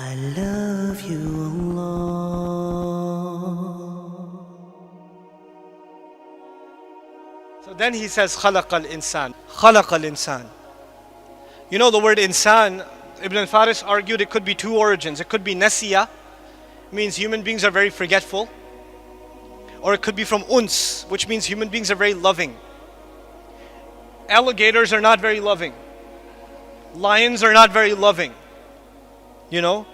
I love you, Allah. So then he says, خَلَقَ الْإِنسان. خَلَقَ الْإِنسان. You know the word insan, Ibn al-Faris argued it could be two origins. It could be nasiya, means human beings are very forgetful. Or it could be from uns, which means human beings are very loving. Alligators are not very loving. Lions are not very loving. You know?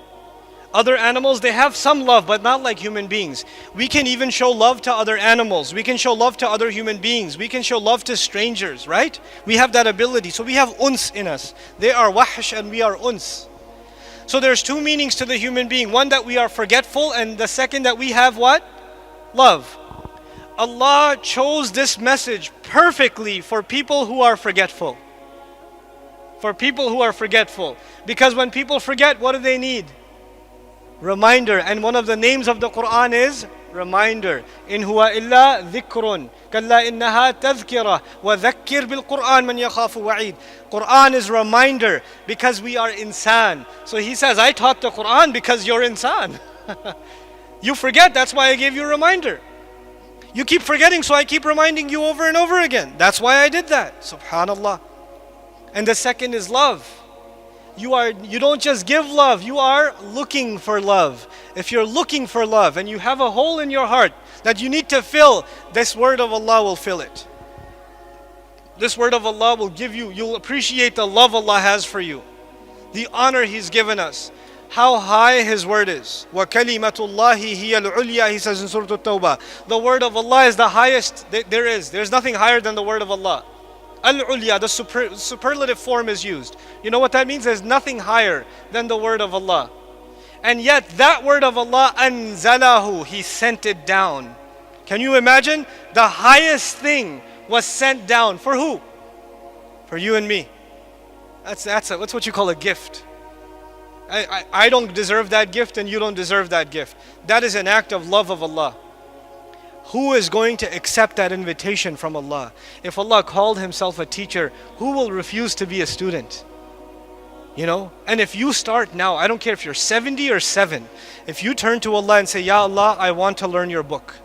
Other animals, they have some love, but not like human beings. We can even show love to other animals. We can show love to other human beings. We can show love to strangers, right? We have that ability. So we have uns in us. They are wahsh and we are uns. So there's two meanings to the human being. One, that we are forgetful, and the second, that we have what? Love. Allah chose this message perfectly for people who are forgetful. For people who are forgetful. Because when people forget, what do they need? Reminder. And one of the names of the Qur'an is reminder. In huwa illa dhikrun. Kalla innaha tadhkira. Wa dhakkir bil Qur'an man yakhafu wa'id. Qur'an is reminder because we are insan. So he says, I taught the Qur'an because you're insan. You forget, that's why I gave you a reminder. You keep forgetting, so I keep reminding you over and over again. That's why I did that. Subhanallah. And the second is love. You don't just give love, you are looking for love. If you're looking for love and you have a hole in your heart that you need to fill, this word of Allah will fill it. This word of Allah will give you, you'll appreciate the love Allah has for you. The honor He's given us. How high His word is. وَكَلِمَةُ اللَّهِ هِيَ الْعُلْيَا, He says in Surah At-Tawbah. The word of Allah is the highest there is. There's nothing higher than the word of Allah. Al-Ulya, the superlative form is used. You know what that means? There's nothing higher than the word of Allah. And yet that word of Allah, anzalahu, He sent it down. Can you imagine? The highest thing was sent down. For who? For you and me. That's what you call a gift. I don't deserve that gift and you don't deserve that gift. That is an act of love of Allah. Who is going to accept that invitation from Allah? If Allah called Himself a teacher, who will refuse to be a student? You know? And if you start now, I don't care if you're 70 or 7, if you turn to Allah and say, Ya Allah, I want to learn your book.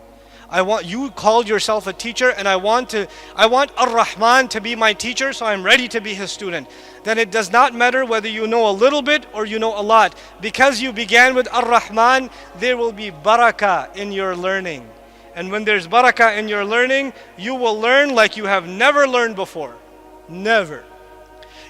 You called yourself a teacher and I want Ar-Rahman to be my teacher, so I'm ready to be His student. Then it does not matter whether you know a little bit or you know a lot. Because you began with Ar-Rahman, there will be barakah in your learning. And when there's barakah in your learning, you will learn like you have never learned before. Never.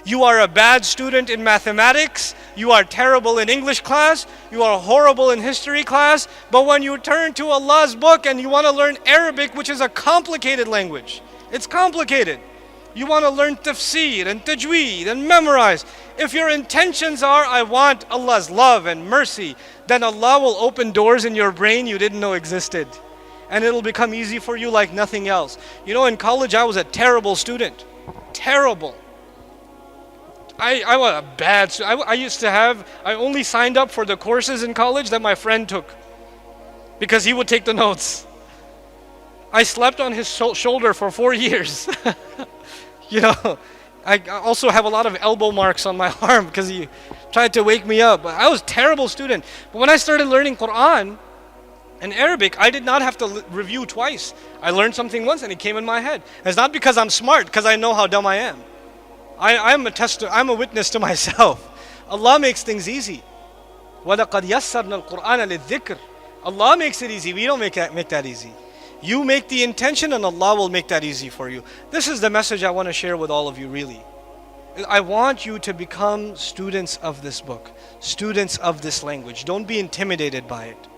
You are a bad student in mathematics, you are terrible in English class, you are horrible in history class, but when you turn to Allah's book and you want to learn Arabic, which is a complicated language, it's complicated. You want to learn tafsir and tajweed and memorize. If your intentions are, I want Allah's love and mercy, then Allah will open doors in your brain you didn't know existed. And it'll become easy for you like nothing else. You know, in college I was a terrible student. Terrible. I was a bad student. I only signed up for the courses in college that my friend took. Because he would take the notes. I slept on his shoulder for 4 years. You know, I also have a lot of elbow marks on my arm because he tried to wake me up. But I was a terrible student. But when I started learning Qur'an and Arabic, I did not have to review twice. I learned something once and it came in my head. It's not because I'm smart, because I know how dumb I am. I'm a witness to myself. Allah makes things easy. وَلَقَدْ يَسَّرْنَا الْقُرْآنَ لِلذِّكْرِ. Allah makes it easy. We don't make that easy. You make the intention and Allah will make that easy for you. This is the message I want to share with all of you, really. I want you to become students of this book, students of this language. Don't be intimidated by it.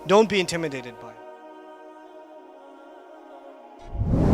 Don't be intimidated by it.